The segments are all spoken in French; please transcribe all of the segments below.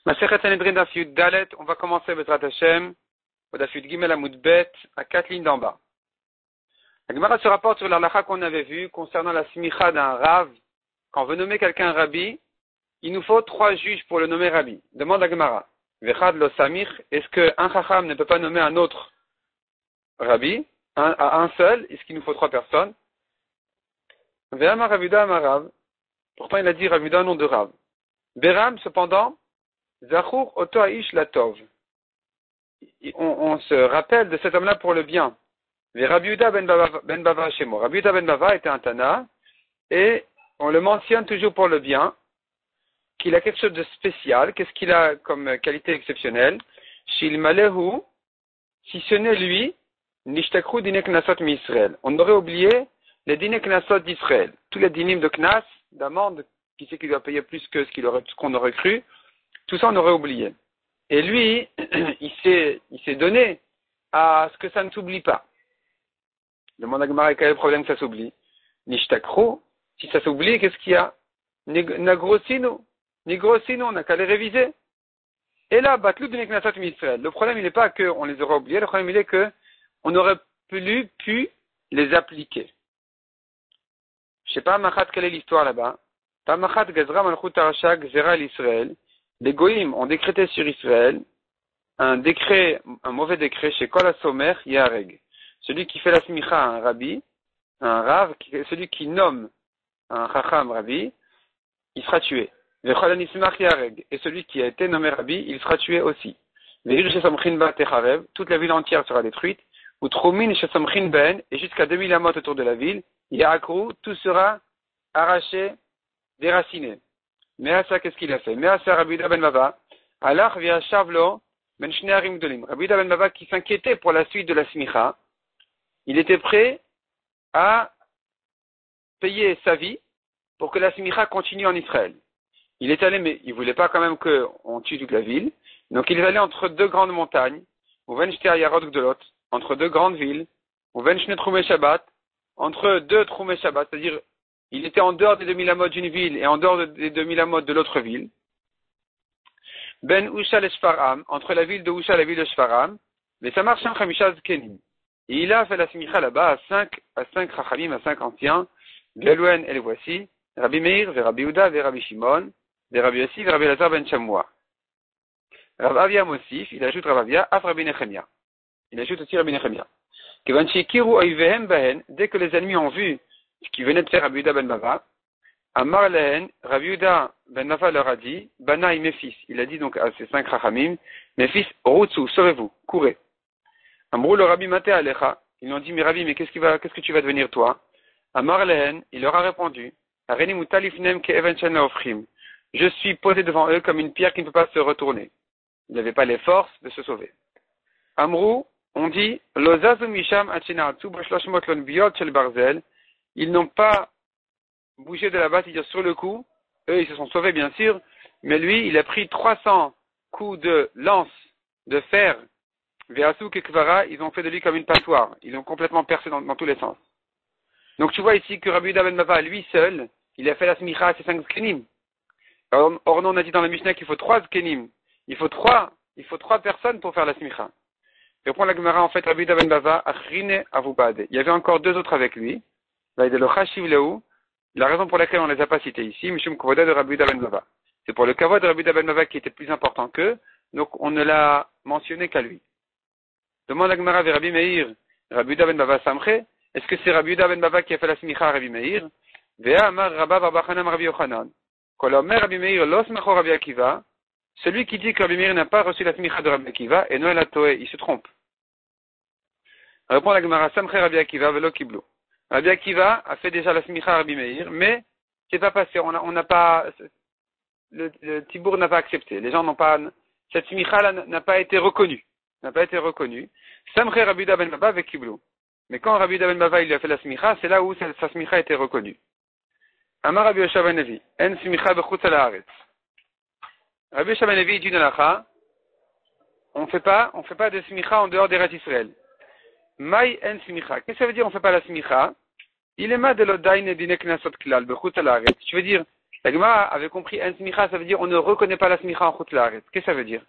Masechet Sanhedrin Daf Yud Dalet, on va commencer Bezrat Hashem, au Daf Yud Gimel Amud Bet, à 4 lignes d'en bas. La Gemara se rapporte sur l'halakha qu'on avait vu concernant la smicha d'un Rav. Quand on veut nommer quelqu'un Rabbi, il nous faut 3 juges pour le nommer Rabbi. Demande la Gemara. Vechad lo samich, est-ce qu'un Chacham ne peut pas nommer un autre Rabbi, à un seul, est-ce qu'il nous faut 3 personnes? Ve'ama Ravuda Amarav, pourtant il a dit Ravuda au nom de Rav. Beram, cependant, Zachur Oto Aish Latov. On se rappelle de cet homme-là pour le bien. Rabbi Yehuda ben Bava Shemo. Rabbi Yehuda ben Bava était un Tana, et on le mentionne toujours pour le bien, qu'il a quelque chose de spécial. Qu'est-ce qu'il a comme qualité exceptionnelle? Shil Malehu, si ce n'est lui, Nishtakru Dine Knasot Misraël. On aurait oublié les Dine Knasot d'Israël. Tous les dinim de Knas, d'amende, qui c'est qu'il doit payer plus que ce qu'on aurait cru, tout ça on aurait oublié. Et lui, il s'est donné à ce que ça ne s'oublie pas. Demande à Gemara, quel est le problème que ça s'oublie? Nishtakru, si ça s'oublie, qu'est-ce qu'il y a? Nagrosino, on n'a qu'à les réviser. Et là, Batlou Dine Knasot Misraël. Le problème, il n'est pas qu'on les aurait oubliés, le problème, il est qu'on aurait pu les appliquer. Je sais pas, Machat, quelle est l'histoire là-bas? Tamachat Gazra Malchut Arasha Gzera l'Israël. Les Goïms ont décrété sur Israël un mauvais décret chez Kol HaSomer Yareg. Celui qui fait la smicha à un rabbi, un rav, celui qui nomme un chacham rabbi, il sera tué. Vechol HaNismach Yareg. Et celui qui a été nommé rabbi, il sera tué aussi. Ve'ir shesamchin ba techarev, toute la ville entière sera détruite. Utromin shesamchin ben, et jusqu'à 2000 amot autour de la ville, Yaakru, tout sera arraché, déraciné. Measa, qu'est-ce qu'il a fait? Measa Rabbi Yehuda ben Bava, alach via Shavlo, ben Shnearim Gdolim. Rabbi Yehuda ben Bava qui s'inquiétait pour la suite de la smicha, il était prêt à payer sa vie pour que la smicha continue en Israël. Il est allé, mais il voulait pas quand même qu'on tue toute la ville. Donc il est allé entre 2 grandes montagnes, ou ven Shtea Yarod Gdolot, entre 2 grandes villes, ou ven Shne Troumé Shabbat, entre 2 Troumé Shabbat, c'est-à-dire il était en dehors des 2000 amot d'une ville et en dehors des 2000 amot de l'autre ville. Ben Ushal et Shfaram, entre la ville de Usha et la ville de Shfaram, mais ça marche en Chamishaz Kenim. Et il a fait la smicha là-bas à 5 Chachamim, à 5 anciens, Belouen et les voici, Rabbi Meir, Rabbi Yehuda, Rabbi Shimon, Rabbi Yossi, Rabbi Elazar ben Shammua. Rav Avia Mosif, il ajoute Rav Avia, Af Rabbi Nechemia. Il ajoute aussi Rabbi Nechemia. Kevan Shikiru Oivehem Bahen, dès que les ennemis ont vu ce qui venait de faire Rabbi Yehuda ben Bava, Amar Lehen, Rabbi Yehuda ben Bava leur a dit, Banaï, mes fils, il a dit donc à ces 5 Chachamim, mes fils, Routsu, sauvez-vous, courez. Amrou le Rabbi Mate Alecha, ils lui ont dit, mais Rabbi, mais qu'est-ce que tu vas devenir toi? Amar Lehen, il leur a répondu, Areni Mutalifnem ke Even Shen Laofrim, je suis posé devant eux comme une pierre qui ne peut pas se retourner. Il n'avait pas les forces de se sauver. Amrou, on dit, Lozazu Misham Achinatsu Bashloshmot Lon Biot Shel Barzel, ils n'ont pas bougé de là-bas, c'est-à-dire sur le coup. Eux, ils se sont sauvés, bien sûr. Mais lui, il a pris 300 coups de lance de fer. Ve'asu Kekvara, ils ont fait de lui comme une passoire. Ils ont complètement percé dans tous les sens. Donc tu vois ici que Rabbi Yehuda ben Bava, lui seul, il a fait la smicha à ses 5 zkenim. Or, nous, on a dit dans la Mishnah qu'il faut 3 zkenim. Il faut 3 personnes pour faire la smicha. Répond la Gemara, en fait, Rabbi Yehuda ben Bava, Achrine Avubade. Il y avait encore 2 autres avec lui. La raison pour laquelle on ne les a pas cités ici, Mishum Kavoda de Rabbi Yehuda ben Bava. C'est pour le Kavod de Rabbi Yehuda ben Bava qui était plus important qu'eux, donc on ne l'a mentionné qu'à lui. Demande la Gemara vers Rabbi Meir, Rabbi Yehuda ben Bava Samche, est-ce que c'est Rabbi Yehuda ben Bava qui a fait la smicha à Rabbi Meir? Vea Amar Rabba Barbachanam Rabbi Yochanan. Kol Omer Rabbi Meir Los Mecho Rabbi Akiva, celui qui dit que Rabbi Meir n'a pas reçu la smicha de Rabbi Akiva, et Noël Atoé, il se trompe. Répond la Gemara Samche Rabbi Akiva Velo Kiblo. Rabbi Akiva a fait déjà la smicha à Rabbi Meir, mais c'est pas passé. On n'a pas, le Tibour n'a pas accepté. Les gens n'ont pas, cette smicha n'a pas été reconnue. Samche Rabbi Yehuda ben Bava avec Kiblo. Mais quand Rabbi Yehuda ben Bava il lui a fait la smicha, c'est là où sa smicha a été reconnue. Amar Rabbi Yosha ben Levi, en smicha bechutz al haaretz. Rabbi Yosha ben Levi dit une halakha, on fait pas de smicha en dehors d'Eretz Israël. Maï en smicha. Qu'est-ce que ça veut dire on fait pas la smicha? Il est ma de l'odaïne dine knasot klal bechutz al haaretz. Je veux dire, La Gemara avait compris un smicha, ça veut dire on ne reconnaît pas la smicha en chutz laaretz. Qu'est-ce que ça veut dire?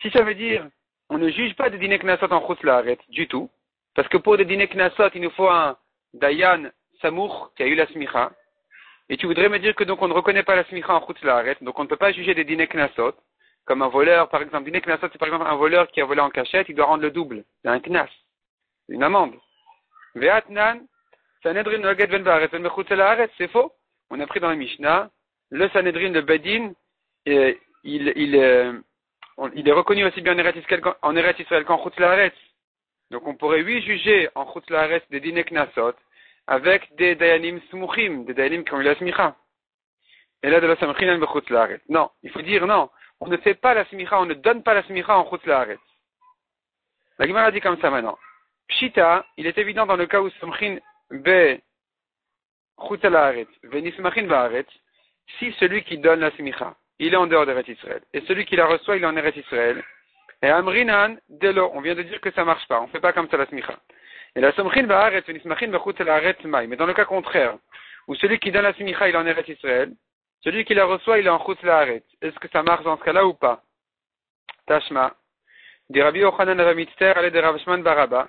Si ça veut dire on ne juge pas des dîners knasot en chutz laaretz du tout, parce que pour des dîners knasot, il nous faut un dayan samour qui a eu la smicha, et tu voudrais me dire que donc on ne reconnaît pas la smicha en chutz laaretz, donc on ne peut pas juger des dîners knasot, comme un voleur, par exemple. Dîner knasot, c'est par exemple un voleur qui a volé en cachette, il doit rendre le double. C'est un knas, une amende. Ve'atnan, sanedrin noged ben baaretz ben mechutz laaretz, c'est faux. On a pris dans la Mishnah, le Sanhedrin de Bedin, il est reconnu aussi bien en Eretz Israël qu'en Chutz Laaretz. Donc on pourrait, oui, juger en Chutz Laaretz des Dinei Knasot avec des Dayanim Smuchim, des Dayanim qui ont eu la Smicha. Et là, de la Samchinan de Chutz Laaretz. Non, il faut dire non, on ne fait pas la Smicha, on ne donne pas la Smicha en Chutz Laaretz. La Gemara dit comme ça maintenant. Pshita, il est évident dans le cas où Samchin be Chutz Laaretz, ve Nismachin Baaretz, si celui qui donne la smicha, il est en dehors d'Eretz Israël, et celui qui la reçoit, il est en Eretz Israël, et Amrinan, Delo, on vient de dire que ça marche pas, on fait pas comme ça la smicha. Et la somchin ba'aretz, nismachin b'chutz la'aretz mai. Mais dans le cas contraire, où celui qui donne la smicha, il est en Eretz Israël, celui qui la reçoit, il est en chutz la'aretz. Est-ce que ça marche dans ce cas-là ou pas? Tashma. Des Rabbi Yochanan Avamitzter, allez de Rav Shimon bar Abba.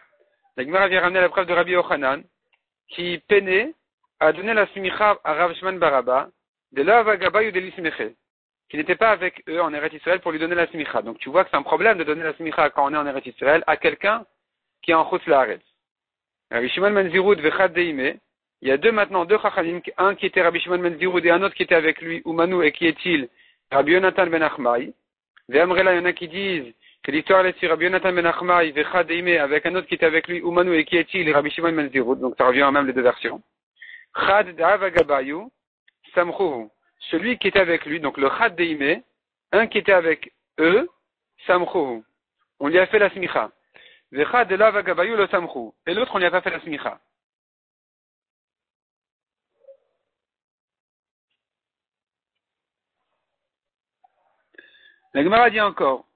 La Gemara vient ramener la preuve de Rabbi Yochanan, qui peinait à donner la smicha à Rav Shimon bar Abba, de là vagabayu de l'ismeche, qui n'était pas avec eux en Eretz Israël pour lui donner la smicha. Donc tu vois que c'est un problème de donner la smicha quand on est en Eretz Israël à quelqu'un qui est en chutz laaretz. Rabbi Shimon ben Zirud vechad deime, il y a deux chachamim, un qui était Rabbi Shimon ben Zirud et un autre qui était avec lui, Umanu, et qui est-il? Rabbi Yonatan ben Achmai. Ve'amrela, il y en a qui disent que l'histoire est sur Rabbi Yonatan ben Achmai vechad deime avec un autre qui était avec lui, Umanu, et qui est-il? Rabbi Shimon ben Zirud. Donc ça revient à même les deux versions. Chad da'avagabayu samchuhu. Celui qui était avec lui, donc le chad deime, un qui était avec eux, samchuhu. On lui a fait la smicha. Vechad de la vagabayu le samchuhu. Et l'autre, on lui a pas fait la smicha. La Gemara dit encore.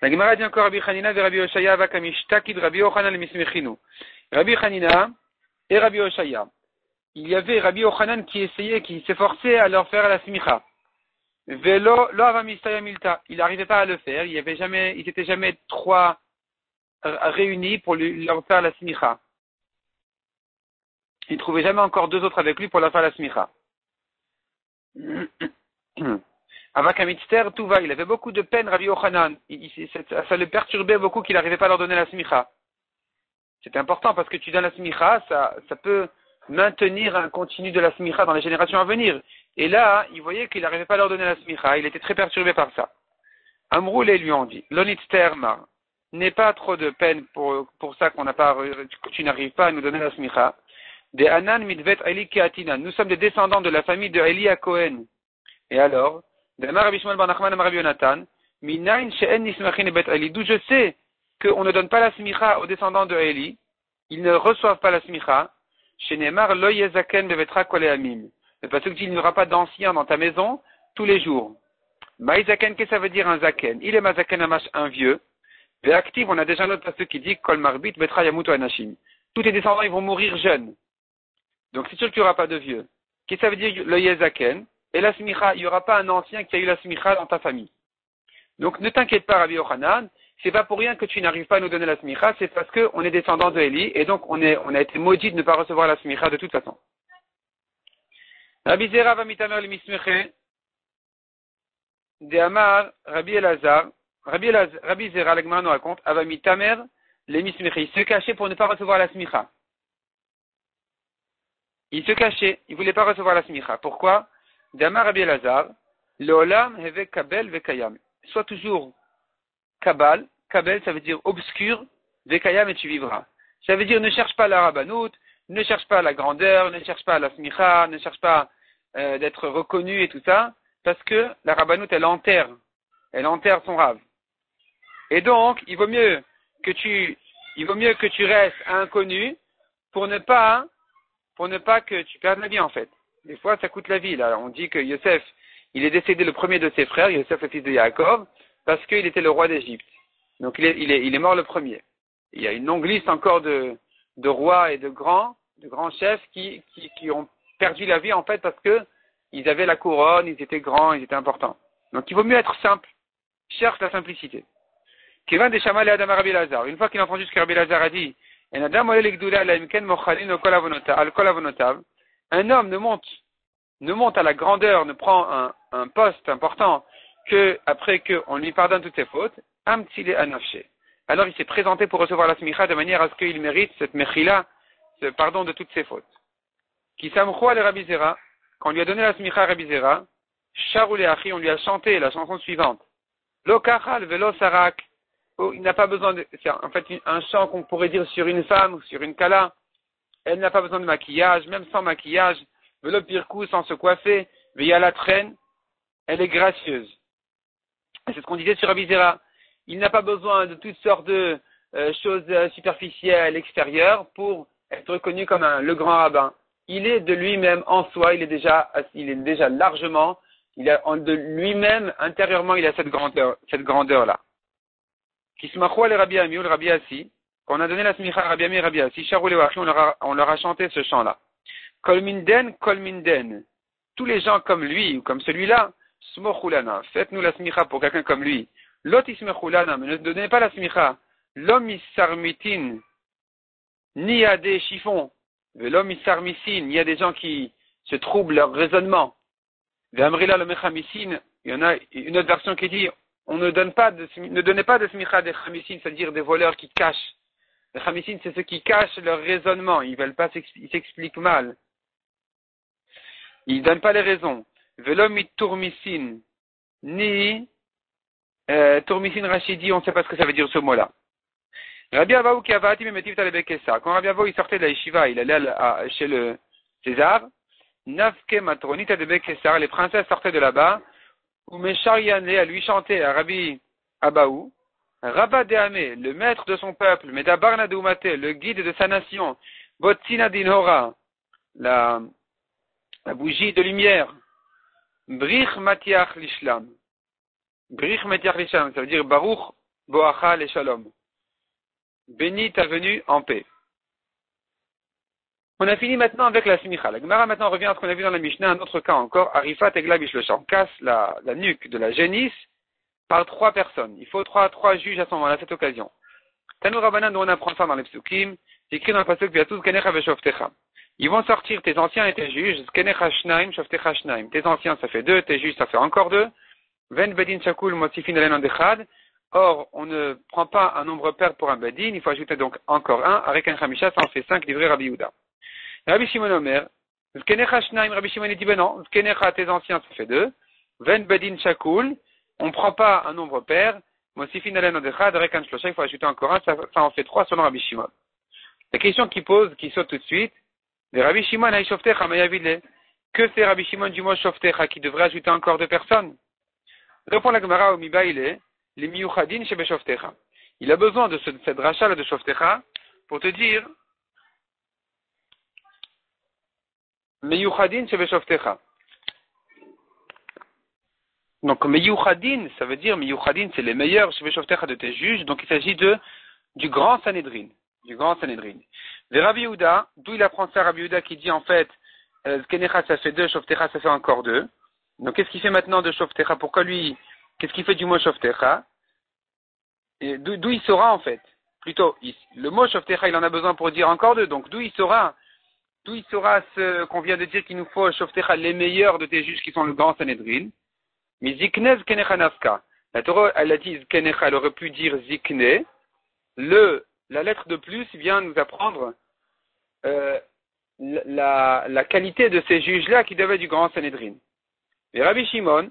La Gemara dit encore Rabbi Chanina et Rabbi Oshaya vakamishtakid Rabbi Yochanan le mismechinu. Rabbi Chanina et Rabbi Oshaya. Il y avait Rabbi Yochanan qui essayait, qui s'efforçait à leur faire la smicha. Velo lo avamistaya milta. Il n'arrivait pas à le faire. Il n'était jamais trois réunis pour leur faire la smicha. Il ne trouvait jamais encore deux autres avec lui pour leur faire la smicha. Avakamitster, tout va. Il avait beaucoup de peine, Rabbi Yochanan. Ça le perturbait beaucoup qu'il n'arrivait pas à leur donner la smicha. C'est important parce que tu donnes la smicha, ça peut maintenir un continu de la smicha dans les générations à venir. Et là, il voyait qu'il n'arrivait pas à leur donner la smicha. Il était très perturbé par ça. Amroulé lui ont dit, Lonitster mar, n'aie pas trop de peine pour ça que tu n'arrives pas à nous donner la smicha. Des Anan mitvet Eli Keatina. Nous sommes des descendants de la famille de Eli à Cohen. Et alors, d'où je sais qu'on ne donne pas la smicha aux descendants de Eli, ils ne reçoivent pas la smicha, chez Neymar, lo yezaken bevetra koleamim. Parce qu'il n'y aura pas d'ancien dans ta maison tous les jours. Maïzaken, qu'est-ce que ça veut dire un zaken? Il est mazaken amash, un vieux. Véactive, on a déjà un autre passage qui dit kol marbit betra yamutu anashim. Tous tes descendants, ils vont mourir jeunes. Donc c'est sûr qu'il n'y aura pas de vieux. Qu'est-ce que ça veut dire le yezaken? Et la smicha, il n'y aura pas un ancien qui a eu la smicha dans ta famille. Donc ne t'inquiète pas, Rabbi Yochanan, c'est pas pour rien que tu n'arrives pas à nous donner la smicha, c'est parce qu'on est descendant de Eli, et donc on a été maudit de ne pas recevoir la smicha de toute façon. Rabbi Zera va mitamer le mismeche, de Amar, Rabbi Elazar, Rabbi Zera, la Gemara nous raconte, ava mitamer le mismeche, il se cachait pour ne pas recevoir la smicha. Il se cachait, il voulait pas recevoir la smicha. Pourquoi? D'Amar Rabbi Elazar, l'olam heve kabel vekayam. Sois toujours kabal, kabel ça veut dire obscur, vekayam et tu vivras. Ça veut dire ne cherche pas la rabbanout, ne cherche pas la grandeur, ne cherche pas la smicha, ne cherche pas d'être reconnu et tout ça, parce que la rabbanout elle enterre son rave. Et donc il vaut mieux que tu restes inconnu pour ne pas que tu perdes la vie en fait. Des fois, ça coûte la vie. Là, on dit que Yosef, il est décédé le premier de ses frères, Yosef le fils de Yaakov, parce qu'il était le roi d'Égypte. Donc il est mort le premier. Il y a une longue liste encore de rois et de grands chefs qui ont perdu la vie en fait parce que ils avaient la couronne, ils étaient grands, ils étaient importants. Donc il vaut mieux être simple. Cherche la simplicité. Kevin des Shamal et Adam Rabbi Lazar. Une fois qu'il a entendu ce que Rabbi Lazar a dit, un homme ne monte à la grandeur, ne prend un poste important que après qu'on lui pardonne toutes ses fautes, amtsile anafshe. Alors il s'est présenté pour recevoir la smicha de manière à ce qu'il mérite cette mechila, ce pardon de toutes ses fautes. Qui samchou al Rabbi Zera, quand on lui a donné la smicha à Rabbi Zera, Sharoul et Achi, on lui a chanté la chanson suivante. Lo kachal velo sarak. Oh, il n'a pas besoin de, c'est en fait un chant qu'on pourrait dire sur une femme ou sur une kala. Elle n'a pas besoin de maquillage, même sans maquillage. Velo pirkou, sans se coiffer. Veya la traîne. Elle est gracieuse. Et c'est ce qu'on disait sur Rabbi Zera. Il n'a pas besoin de toutes sortes de choses superficielles, extérieures pour être reconnu comme le grand rabbin. Il est de lui-même en soi, il est déjà largement, il a de lui-même intérieurement, il a cette grandeur-là. Kismachou le Rabbi Ami ou le Rabbi Assi, quand on a donné la smicha à Rabbi Ami et Rabbi Assi, Charou le Wachi, on leur a chanté ce chant-là. Kol minden, tous les gens comme lui ou comme celui-là, smochulana, faites-nous la smicha pour quelqu'un comme lui. Lotismechulana, mais ne donnez pas la smicha. L'homme sarmitin, ni à des chiffons, l'homme sarmisin, ni à des gens qui se troublent leur raisonnement. Ve'amrila le mechamisin, il y en a une autre version qui dit, ne donnez pas de smicha des chamisin, c'est-à-dire des voleurs qui cachent. Les chamisin, c'est ceux qui cachent leur raisonnement, ils s'expliquent mal. Ils donnent pas les raisons. Ve'lom tourmisin, ni Tourmisin Rachidi, on ne sait pas ce que ça veut dire ce mot-là. Rabbi Avaou qui avait metiv talebekessa. Quand Rabbi Avaou il sortait de la yeshiva, il allait chez le César. Nafke matronita de Bekessar, les princesses sortaient de là-bas. Ou Meshariane à lui chanter à Rabbi Abaou. Rabba Deame, le maître de son peuple, Medabarna de Umate, le guide de sa nation. Botsina dinhora, la bougie de lumière. Brich matiach l'ishlam. Brich metiach l'ishlam, ça veut dire Baruch boacha le shalom. Béni ta venue en paix. On a fini maintenant avec la smicha. La Gemara maintenant revient à ce qu'on a vu dans la Mishnah, un autre cas encore. Arifat egla bishlocha. On casse la nuque de la génisse par 3 personnes. Il faut 3 juges à ce moment-là, à cette occasion. Tanou Rabbanan, dont on apprend ça dans les psukim, c'est écrit dans le pasuk Viatus kenecha veshoftecha. Ils vont sortir tes anciens et tes juges. Kenecha shnaim, shoftecha shnaim. Tes anciens, ça fait 2, tes juges, ça fait encore 2. Ven bedin shakul motzifin elen andechad. Or, on ne prend pas un nombre pair pour un bedin, il faut ajouter donc encore 1. Avec un chamisha, ça en fait 5, livré Rabbi Yehuda. Rabbi Shimon Omer, Zkenecha shnaim, Rabbi Shimon dit, ben non, Zkenecha, tes anciens, ça fait 2. Ven bedin shakul, on ne prend pas un nombre pair. Motzifin elen andechad, avec un shlosha, il faut ajouter encore 1, ça en fait 3 selon Rabbi Shimon. La question qui saute tout de suite, de Rabbi Shimon hay shoftecha mayavile. Que fait Rabbi Shimon du mot shoftecha qui devrait ajouter encore 2 personnes? Répond la Gemara au Mibaïle, les miyuchadin chez Shoftecha. Il a besoin de cette rachat de Shoftecha pour te dire miyuchadin chez Shoftecha. Donc miyuchadin, ça veut dire miyuchadin, c'est les meilleurs chez Shoftecha de tes juges. Donc il s'agit du grand Sanhedrin. Du grand Sanhedrin. De Rabbi Yehuda, d'où il apprend ça Rabbi Yehuda qui dit en fait Zkenecha ça fait 2, Shoftecha ça fait encore 2. Donc qu'est-ce qu'il fait maintenant de Shoftecha? Pourquoi lui, qu'est-ce qu'il fait du mot Shoftecha? D'où il saura en fait? Plutôt, le mot Shoftecha il en a besoin pour dire encore 2. Donc d'où il saura ce qu'on vient de dire qu'il nous faut Shoftecha les meilleurs de tes juges qui sont le grand Sanhedrin? Mais Zikne Zkenecha Nafka. La Torah elle a dit Zkenecha, elle aurait pu dire Zikne. La lettre de plus vient nous apprendre la qualité de ces juges-là qui devaient du grand Sanhedrin. Et Rabbi Shimon,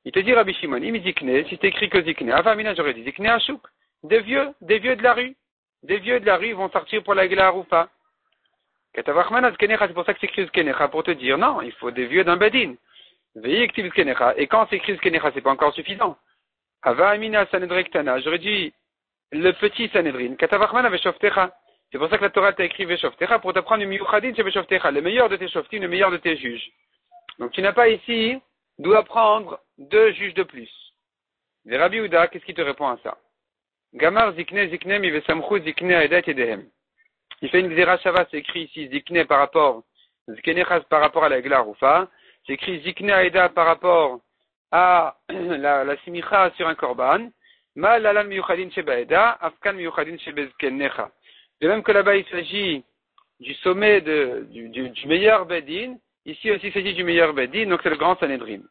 il te dit Rabbi Shimon, il zikne, si c'est écrit que zikne, avamina j'aurais dit zikne achouk, des vieux de la rue. Des vieux de la rue vont sortir pour la Haroufa. Katavachman zkenecha, c'est pour ça que c'est écrit zkenecha, pour te dire non, il faut des vieux d'un bedin. Veillektiv zkenecha, et quand c'est écrit zkenecha, c'est pas encore suffisant. Avamina sanedrektana, j'aurais dit le petit Sanhedrin, Katavachman veshoftecha. C'est pour ça que la Torah t'a écrit veshoftecha, pour t'apprendre le miyuchadin chez veshoftecha, le meilleur de tes shoftim, le meilleur de tes juges. Donc tu n'as pas ici d'où apprendre 2 juges de plus. Les Rabbi Yehuda, qu'est-ce qui te répond à ça? Gamar zikne zikne mi vesamchu zikne aedat yedehem. Il fait une xéra shava, c'est écrit ici zikne par rapport, zikne chas par rapport à la gla rufa. C'est écrit zikne aeda par rapport à la simicha sur un korban. Ma lalan miyuchadin shebaeda, afkan miyuchadin shebezkenecha. De même que là-bas il s'agit du sommet du meilleur bedin, ici aussi il s'agit du meilleur bedin, donc c'est le grand Sanhedrin.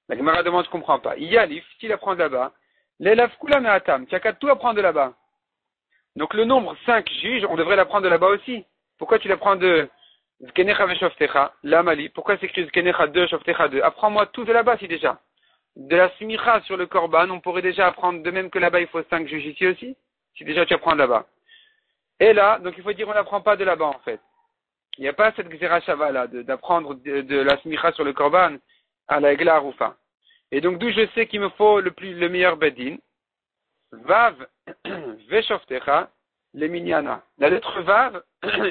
La Gemara demande, je ne comprends pas. Iyalif, s'il apprend de là-bas, l'elaf kula me'atam, tu as qu'à tout apprendre de là-bas. Donc le nombre 5 juges, on devrait l'apprendre de là-bas aussi. Pourquoi tu l'apprends de Zkenecha veshoftecha, l'amali? Pourquoi c'est écrit Zkenecha 2, Shoftecha 2? Apprends-moi tout de là-bas si déjà. De la smicha sur le korban, on pourrait déjà apprendre, de même que là-bas il faut 5 juges ici aussi, si déjà tu apprends de là-bas. Et là, donc il faut dire on n'apprend pas de là-bas en fait. Il n'y a pas cette Gzera Shava là, d'apprendre de la smicha sur le korban à la Egla Arufa. Et donc d'où je sais qu'il me faut le meilleur bedin. Vav veshoftecha le minyana. La lettre Vav,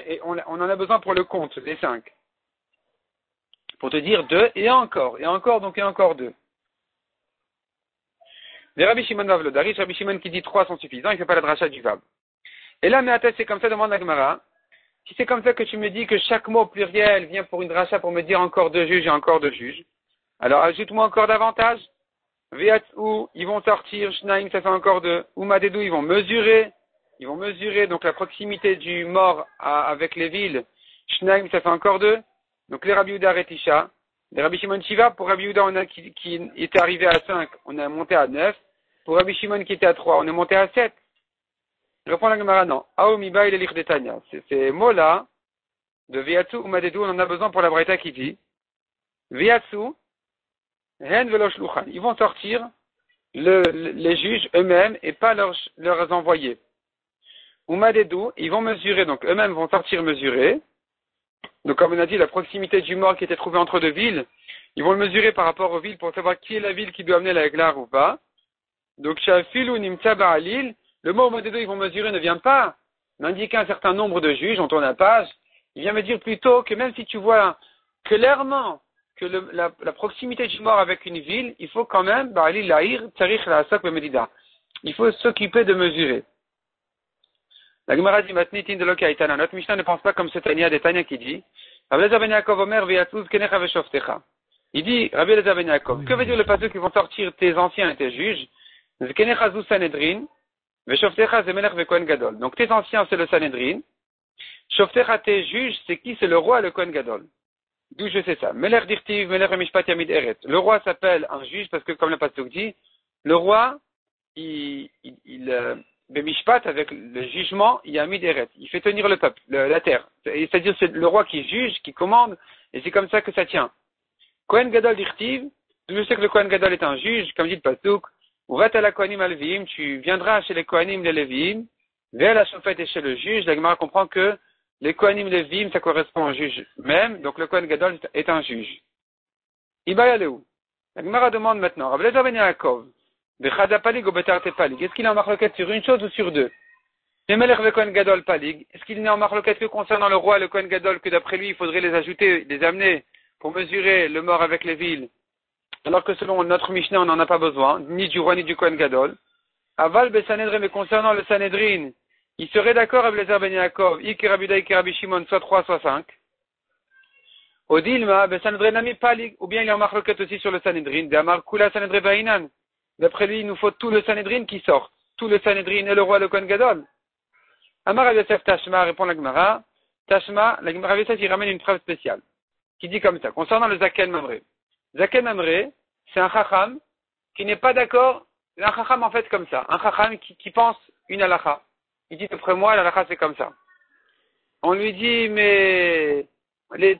et on en a besoin pour le compte, les 5. Pour te dire 2 et encore donc et encore 2. Mais Rabbi Shimon Vav le Darish, Rabbi Shimon qui dit 3 sont suffisants, il ne fait pas la dracha du Vav. Et là, mais attends, c'est comme ça, demande la Gemara. Si c'est comme ça que tu me dis que chaque mot pluriel vient pour une dracha pour me dire encore 2 juges et encore 2 juges, alors ajoute-moi encore davantage. Ve'atzou, ils vont sortir, Shnaim, ça fait encore 2. Umadedou, ils vont mesurer, donc la proximité du mort avec les villes. Shnaim, ça fait encore 2. Donc les Rabbi Yehuda Retisha, les Rabbi Shimon Shiva, pour Rabbi Yehuda, on a qui était arrivé à 5, on a monté à 9. Pour Rabbi Shimon qui était à 3, on est monté à 7. Répond la Gemara, non. Aomiba il est l'Ichdetania. Ces mots-là, de Ve'atzou, Umadedou, on en a besoin pour la Braïta qui dit, Ve'atzou, Hen velo shluchan. Ils vont sortir les juges eux-mêmes et pas leurs envoyés. Umadedou, ils vont mesurer, donc eux-mêmes vont sortir mesurer. Donc comme on a dit, la proximité du mort qui était trouvée entre 2 villes, ils vont le mesurer par rapport aux villes pour savoir qui est la ville qui doit amener la Eglar ou pas. Donc Shafilu Nimtsa Ba'alil, le mot Umadedou, ils vont mesurer ne vient pas m'indiquer un certain nombre de juges, on tourne la page. Il vient me dire plutôt que même si tu vois clairement que la proximité du mort avec une ville, il faut quand même, il faut s'occuper de mesurer. La Gemara dit maintenant, notre Mishnah ne pense pas comme ce Tanya des Tanya qui dit, il dit, Rabbi Elazar ben Yaakov, que veut dire le passage qui vont sortir tes anciens et tes juges? Donc tes anciens c'est le Sanhedrin, Shoftecha tes juges, c'est qui? C'est le roi, le Kohen Gadol. D'où je sais ça. Meler dirtiv, meler mishpat yamid eret. Le roi s'appelle un juge parce que, comme le pasuk dit, le roi, mishpat avec le jugement, yamid eret. Il fait tenir le peuple, la terre. C'est-à-dire, c'est le roi qui juge, qui commande, et c'est comme ça que ça tient. Kohen Gadol dirtiv, d'où je sais que le Kohen Gadol est un juge, comme dit le pasuk, uvat ala kohanim alvim, tu viendras chez les kohanim, les lévim, vers la chauffette et chez le juge. La Gemara comprend que les Kohanim Levim, ça correspond au juge même, donc le Kohen Gadol est un juge. Ibayaleu. La Gemara demande maintenant, Rabbi Elazar ben Yaakov, Bechada Palig ou Betarte Palig, est-ce qu'il est en marloquette sur une chose ou sur 2? Nemelech ve Kohen Gadol Palig, est-ce qu'il n'est en marloquette que concernant le roi et le Kohen Gadol, que d'après lui, il faudrait les ajouter, les amener pour mesurer le mort avec les villes, alors que selon notre Mishnah, on n'en a pas besoin, ni du roi ni du Kohen Gadol. Aval Besanedrin, mais concernant le Sanhedrin, il serait d'accord avec Elazar ben Yaakov, Ik Rabbi Yehuda, Ik Rabbi Shimon, soit 3, soit 5. Odilma, Sanhedrin Nami Palig, ou bien il y a un marloquet aussi sur le Sanhedrin, d'Amar Kula Sanhedrin Bainan. D'après lui, il nous faut tout le Sanhedrin qui sort, tout le Sanhedrin et le roi, le Kohen Gadol. Amar Rabbi Yosef Tashma, répond la Gemara. Tashma, la Gemara Rabbi Yosef, il ramène une preuve spéciale, qui dit comme ça, concernant le Zaken Mamre. Zaken Mamre, c'est un Chacham qui n'est pas d'accord, un Chacham en fait comme ça, un Chacham qui pense une halakha. Il dit, d'après moi, la halakha c'est comme ça. On lui dit, mais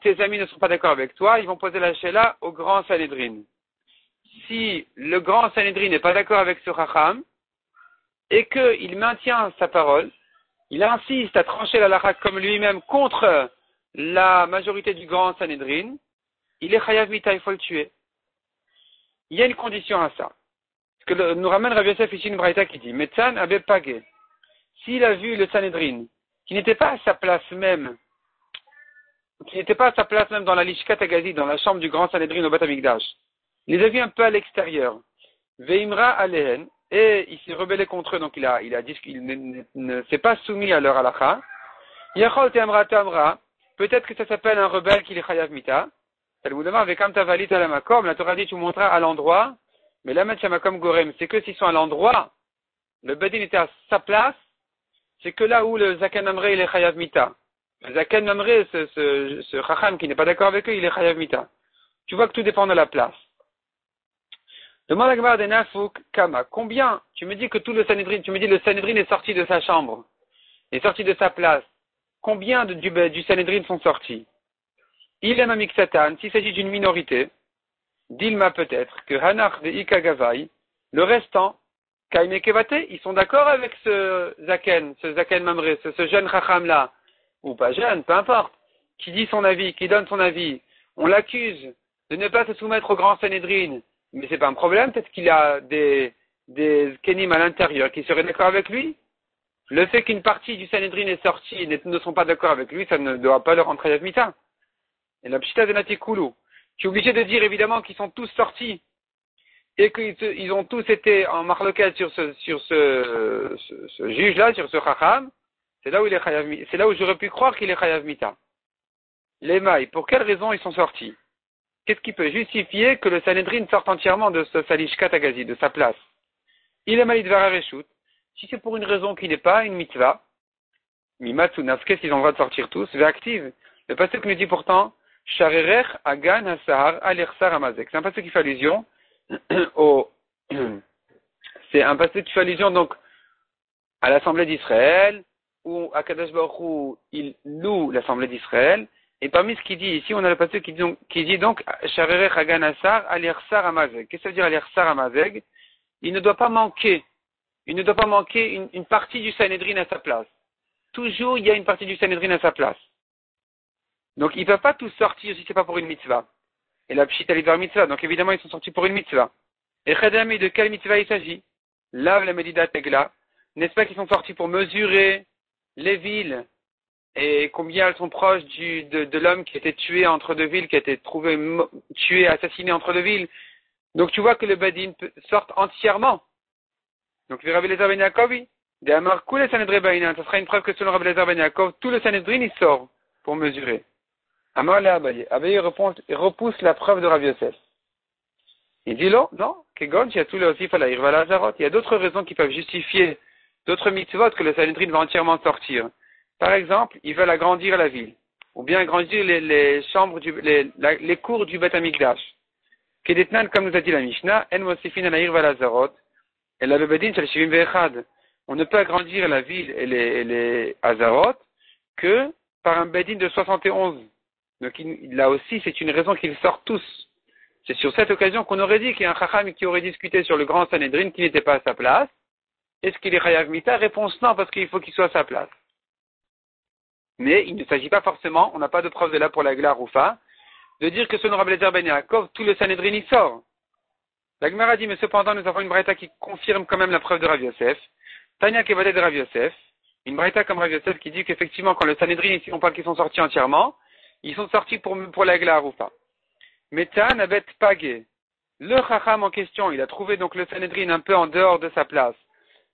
tes amis ne sont pas d'accord avec toi, ils vont poser la shela au grand Sanhedrin. Si le grand Sanhedrin n'est pas d'accord avec ce Chacham, et qu'il maintient sa parole, il insiste à trancher la halakha comme lui-même contre la majorité du grand Sanhedrin, il est chayav mita, il faut le tuer. Il y a une condition à ça. Parce que nous ramène Rabbi Yosef ici une braïta qui dit, Metzan abe pagé. S'il a vu le Sanhedrin, qui n'était pas à sa place même, dans la Lishkat Agazi, dans la chambre du grand Sanhedrin au Bat Amikdash, il les a vus un peu à l'extérieur. Veimra alehen, et il s'est rebellé contre eux, donc il a dit qu'il ne s'est pas soumis à leur halakha. Yachol Tamra Tamra, peut-être que ça s'appelle un rebelle qui est chayav mita. Talmudama avec Amta Valit à la Makom, la Torah dit tu montreras à l'endroit, mais là mettre Makom Gorem, c'est que s'ils sont à l'endroit, le Bedin était à sa place, c'est que là où le Zaken Mamre il est chayav mita. Le Zaken Mamre, ce Chacham qui n'est pas d'accord avec eux, il est chayav mita. Tu vois que tout dépend de la place. Demande à Gemara de Nafouk Kama, combien, tu me dis que tout le Sanhedrin, tu me dis le Sanhedrin est sorti de sa chambre, est sorti de sa place. Combien du Sanhedrin sont sortis? Il aime Amiksatan, s'il s'agit d'une minorité, Dilma peut-être, que Hanach de Ikagavai, le restant, Kaime Kevate, ils sont d'accord avec ce Zaken Mamre, ce jeune Chacham là, ou pas jeune, peu importe, qui dit son avis, qui donne son avis. On l'accuse de ne pas se soumettre au grand Sanhedrin, mais c'est pas un problème, peut-être qu'il a des Kenim à l'intérieur qui seraient d'accord avec lui. Le fait qu'une partie du Sanhedrin est sortie et ne sont pas d'accord avec lui, ça ne doit pas leur rentrer à Mita. Et la Pshita de Natikoulou, tu es obligé de dire évidemment qu'ils sont tous sortis et qu'ils ont tous été en marloquette sur ce juge-là, sur ce Chacham. C'est là où c'est là où j'aurais pu croire qu'il est Chayav Mita. Les mailles, pour quelle raison ils sont sortis? Qu'est-ce qui peut justifier que le Sanhedrin sorte entièrement de ce Salishkat Agazi, de sa place? Il est malid varareshut. Si c'est pour une raison qui n'est pas une mitzvah, mimatsu nafke, s'ils ont le droit de sortir tous, ve'active. Le pasuk nous dit pourtant, Sharerech agan hasahar alirsar amazek. C'est un pasuk qui fait allusion c'est un pasuk qui fait allusion donc à l'assemblée d'Israël, où à Kadosh Baruch Hu, il loue l'assemblée d'Israël, et parmi ce qu'il dit ici, on a le pasuk qui dit donc, Sharerech agan hasar alirsar amazek. Qu'est-ce que ça veut dire alirsar amazek? Il ne doit pas manquer une partie du Sanhedrin à sa place. Toujours, il y a une partie du Sanhedrin à sa place. Donc, ils ne peuvent pas tous sortir si ce n'est pas pour une mitzvah. Et la pshita est vers mitzvah. Donc, évidemment, ils sont sortis pour une mitzvah. Et Chadami, de quelle mitzvah il s'agit? Lave la Medida Tegla. N'est-ce pas qu'ils sont sortis pour mesurer les villes et combien elles sont proches de l'homme qui était tué entre deux villes, qui a été trouvé tué, assassiné entre deux villes. Donc, tu vois que le Badin sort entièrement. Donc, le Rabbi Eliezer ben Yaakov, de Amar Kule Sanhedrin Bainan, ça sera une preuve que selon Rabbi Eliezer ben Yaakov, tout le Sanhedrin, il sort pour mesurer. Amar le Abaye. Abaye repousse la preuve de Rabbi Yosef. Il dit non, Kegon, il y a tout le Osif à la Irva Lazarot. Il y a d'autres raisons qui peuvent justifier d'autres mitzvot que le Sanhedrin va entièrement sortir. Par exemple, ils veulent agrandir la ville, ou bien agrandir les chambres, les cours du Beth Amikdash. Kedetnan, comme nous a dit la Mishnah, En Mosifin à la Irva Lazarot. Et la Bebedin, c'est le Shivim Ve'echad. On ne peut agrandir la ville et les Hazarot que par un Bedin de 71. Donc là aussi, c'est une raison qu'ils sortent tous. C'est sur cette occasion qu'on aurait dit qu'il y a un Chacham qui aurait discuté sur le grand Sanhedrin qui n'était pas à sa place. Est-ce qu'il est Chayav Mita? Réponse non, parce qu'il faut qu'il soit à sa place. Mais il ne s'agit pas forcément, on n'a pas de preuve de là pour la Gla Roufa, de dire que selon Rabbi Eliezer ben Yaakov, tout le Sanhedrin y sort. La Gemara dit, mais cependant, nous avons une braïta qui confirme quand même la preuve de Rav Yosef. Tanya Kevadeh de Rav Yosef. Une braïta comme Rav Yosef qui dit qu'effectivement, quand le Sanhedrin, ici, on parle qu'ils sont sortis entièrement, ils sont sortis pour la Gla Haroufa. Mais Tan Abet Pagé. Le Chacham en question, il a trouvé donc le Sanhedrin un peu en dehors de sa place.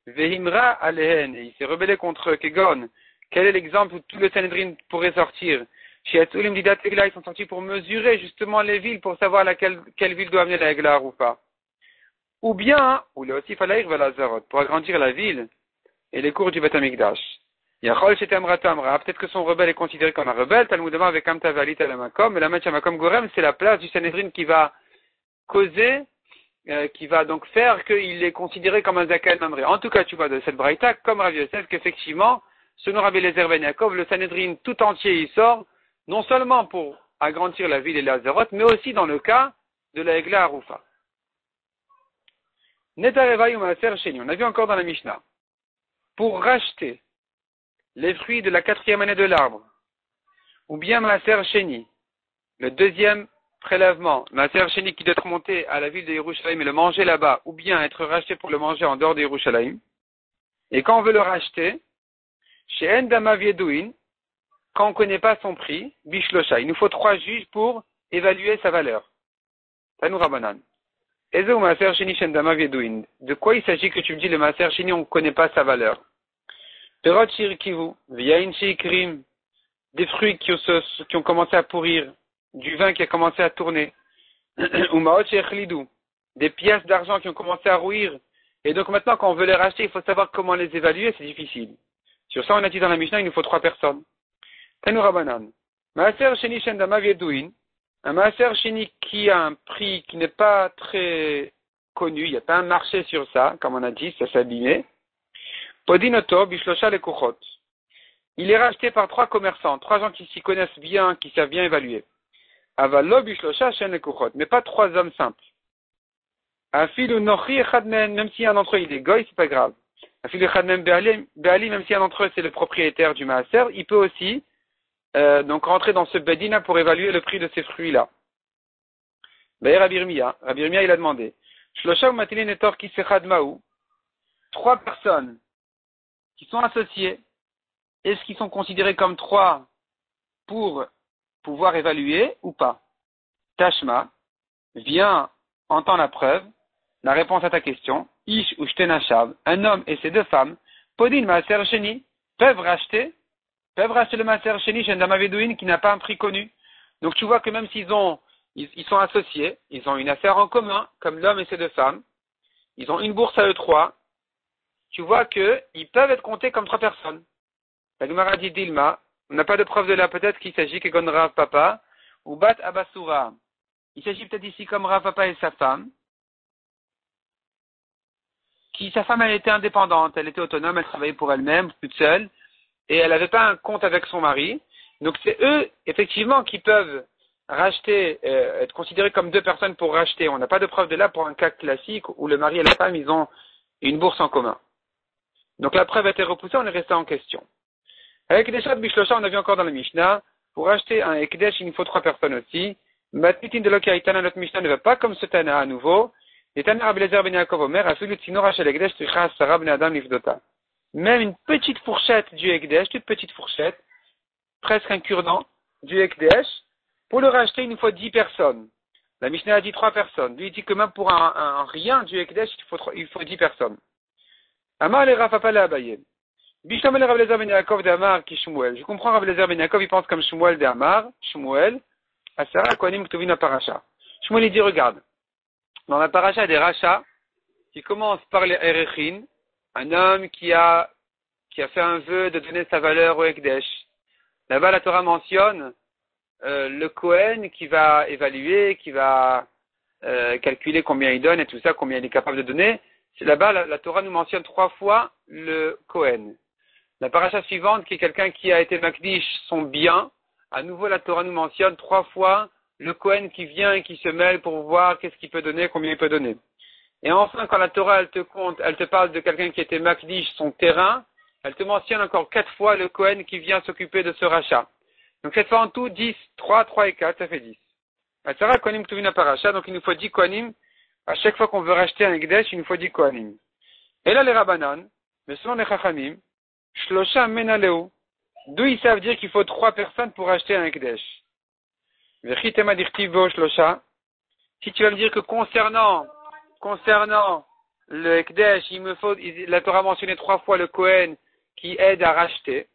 Vehimra Alehen. Et il s'est rebellé contre Kegon. Quel est l'exemple où tout le Sanhedrin pourrait sortir? Chez Ulim Didat Egla, ils sont sortis pour mesurer justement les villes, pour savoir quelle ville doit amener la Gla Haroufa. Ou bien, ou le aussi falaïr velazarot, pour agrandir la ville et les cours du Beth Amikdash. Yachol shetem ratamra, peut-être que son rebelle est considéré comme un rebelle, Talmudama avec Amta Valit à la Makom, et la Makom Gorem, c'est la place du Sanhedrin qui va causer, qui va donc faire qu'il est considéré comme un Zaken Mamre. En tout cas, tu vois de cette braïta, comme Rav Yosef, qu'effectivement, selon Rabbi Eliezer ben Yaakov, le Sanhedrin tout entier y sort, non seulement pour agrandir la ville et la Zerot, mais aussi dans le cas de la Egla Haroufa. On a vu encore dans la Mishnah, pour racheter les fruits de la 4e année de l'arbre, ou bien Maaser Sheni, le deuxième prélèvement, Maaser Sheni qui doit être monté à la ville de Yerushalayim et le manger là-bas, ou bien être racheté pour le manger en dehors de Yerushalayim. Et quand on veut le racheter, chez Endama Viedouin, quand on ne connaît pas son prix, Bishlosha, il nous faut 3 juges pour évaluer sa valeur. Tanou Rabanan. Ezo Maaser Sheni Shendama Vieduin. De quoi il s'agit que tu me dis le Maaser Sheni, on ne connaît pas sa valeur? Perot Shirkivu, Viain Shikrim, des fruits qui ont commencé à pourrir, du vin qui a commencé à tourner. Ou Maot Shechlidou, des pièces d'argent qui ont commencé à rouir. Et donc maintenant, quand on veut les racheter, il faut savoir comment les évaluer, c'est difficile. Sur ça, on a dit dans la Mishnah, il nous faut 3 personnes. Tanoura Banan. Maaser Sheni Shendama Vieduin. Un Maaser Sheni qui a un prix qui n'est pas très connu, il n'y a pas un marché sur ça, comme on a dit, ça s'est abîmé. Podinoto Bishlosha le Kuchot. Il est racheté par 3 commerçants, 3 gens qui s'y connaissent bien, qui savent bien évaluer. Avalo Bishlosha Shen le Kuchot, mais pas 3 hommes simples. Afilu Nochi Echadmen, même si un d'entre eux il est goy, c'est pas grave. Afilu Echadmen Beali, même si un d'entre eux c'est le propriétaire du Maaser, il peut aussi donc rentrer dans ce bedina pour évaluer le prix de ces fruits-là. D'ailleurs, Rabbi Yirmiyah, il a demandé, Shlosha u'matilin etor kisechad ma'u, 3 personnes qui sont associées, est-ce qu'ils sont considérés comme 3 pour pouvoir évaluer ou pas? Tashma, viens, entends la preuve, la réponse à ta question, Ish ou Shtenashav, un homme et ses 2 femmes, Podin Maaser Sheni, peuvent racheter le Maaser Sheni chez Ndama Vedouin qui n'a pas un prix connu. Donc tu vois que même s'ils sont associés, ils ont une affaire en commun, comme l'homme et ses 2 femmes, ils ont une bourse à eux 3, tu vois qu'ils peuvent être comptés comme 3 personnes. La Gemara dit Dilma, on n'a pas de preuve de là, peut-être qu'il s'agit que Gon Rav Papa, ou Bat Abasura. Il s'agit peut-être ici comme Rav Papa et sa femme, sa femme elle était indépendante, elle était autonome, elle travaillait pour elle-même, toute seule, et elle n'avait pas un compte avec son mari. Donc c'est eux, effectivement, qui peuvent racheter, être considérés comme 2 personnes pour racheter. On n'a pas de preuve de là pour un cas classique où le mari et la femme, ils ont une bourse en commun. Donc la preuve a été repoussée, on est resté en question. Avec des chats Bishlosha, on a vu encore dans la Mishnah, pour acheter un Ekdesh, il nous faut 3 personnes aussi. Matnitin de l'Okaïtana, notre Mishnah ne va pas comme ce Tana à nouveau. Et Tana Abelezer Ben Yaakov Omer, Afilu Tsinora Shel Ekdesh, Tricha Sarah Ben Adam Livdota. Même une petite fourchette du Ekdesh, toute petite fourchette, presque un cure-dent du Ekdesh, pour le racheter, il nous faut 10 personnes. La Mishnah a dit 3 personnes. Lui, il dit que même pour un rien du Ekdesh, il faut 10 personnes. Amar le Rafapa le Abaye. Bishtamel Rav Lezer Ben Yaakov de Amar qui Shmuel. Je comprends Rav Lezer Ben Yaakov, il pense comme Shmuel de Amar, Shmuel, Asara Kohanim Ktuvin Parasha. Shmuel, il dit, regarde, dans la Parasha, il y a des rachats qui commencent par les Erechin, un homme qui a fait un vœu de donner sa valeur au Ekdesh. Là-bas, la Torah mentionne le Kohen qui va évaluer, qui va calculer combien il donne et tout ça, combien il est capable de donner. C'est là-bas, la Torah nous mentionne 3 fois le Kohen. La paracha suivante, qui est quelqu'un qui a été makdish son bien, à nouveau la Torah nous mentionne 3 fois le Kohen qui vient et qui se mêle pour voir qu'est-ce qu'il peut donner, combien il peut donner. Et enfin, quand la Torah elle te parle de quelqu'un qui était makdish son terrain, elle te mentionne encore 4 fois le Kohen qui vient s'occuper de ce rachat. Donc cette fois en tout, 10, 3 et 4, ça fait 10. Atzara Kohanim Ktuvin Parasha, donc il nous faut 10 Kohanim. À chaque fois qu'on veut racheter un Ekdesh, il nous faut 10 Kohanim. Et là les Rabbanan, mais selon les Chachamim, Shlosha Menaleu, d'où ils savent dire qu'il faut 3 personnes pour acheter un Ekdesh. Vechitema dirtivo Shlosha, si tu vas me dire que concernant le Ekdesh, la Torah a mentionné 3 fois le Kohen qui aide à racheter.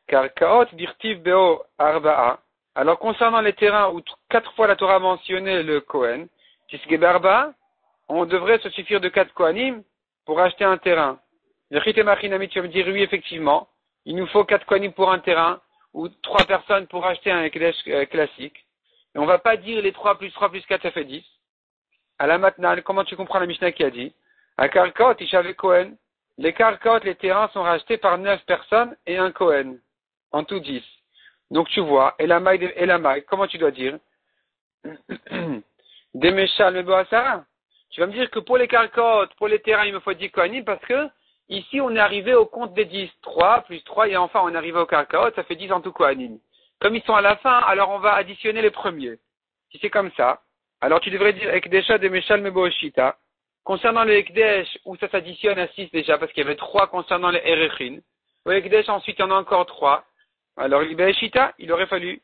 Car Kaot dirtiv beo arba'a. Alors concernant les terrains où 4 fois la Torah a mentionné le Kohen, Tisgebarba, on devrait se suffire de 4 Kohanim pour acheter un terrain. Vechitema Chinami, tu vas me dire oui effectivement, il nous faut 4 Kohanim pour un terrain ou 3 personnes pour acheter un Ekdesh classique. Et on va pas dire les 3 plus 3 plus 4 ça fait 10. À la Matnal, comment tu comprends la Mishnah qui a dit? À Karkaot, Ishave Kohen. Les Karkaot, les terrains sont rachetés par 9 personnes et un Kohen. En tout 10. Donc tu vois, et la maille, comment tu dois dire? Demeshal Meboasara. Tu vas me dire que pour les Karkaot, pour les terrains, il me faut 10 Kohanim parce que ici on est arrivé au compte des 10. 3 plus 3 et enfin on est arrivé au Karkaot, ça fait 10 en tout Kohanim. Comme ils sont à la fin, alors on va additionner les premiers. Si c'est comme ça, alors tu devrais dire Ekdesha de Meshal Meboshita. Concernant le Ekdesh, où ça s'additionne à 6 déjà, parce qu'il y avait 3 concernant les Erechin. Au Ekdesh, ensuite, il y en a encore 3. Alors, l'Ibeshita, il aurait fallu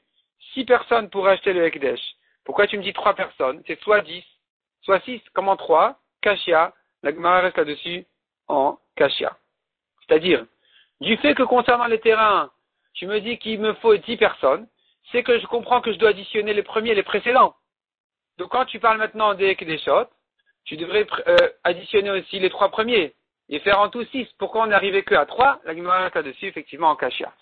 6 personnes pour acheter le Ekdesh. Pourquoi tu me dis 3 personnes? C'est soit 10, soit 6 comme en 3, Kashia, la Gemara reste là-dessus en Kashia. C'est-à-dire, du fait que concernant les terrains, tu me dis qu'il me faut 10 personnes, c'est que je comprends que je dois additionner les premiers et les précédents. Donc quand tu parles maintenant des Kedeshot, tu devrais additionner aussi les 3 premiers et faire en tout 6. Pourquoi on n'est arrivé que à 3? La Gemara reste là-dessus effectivement en Kashia.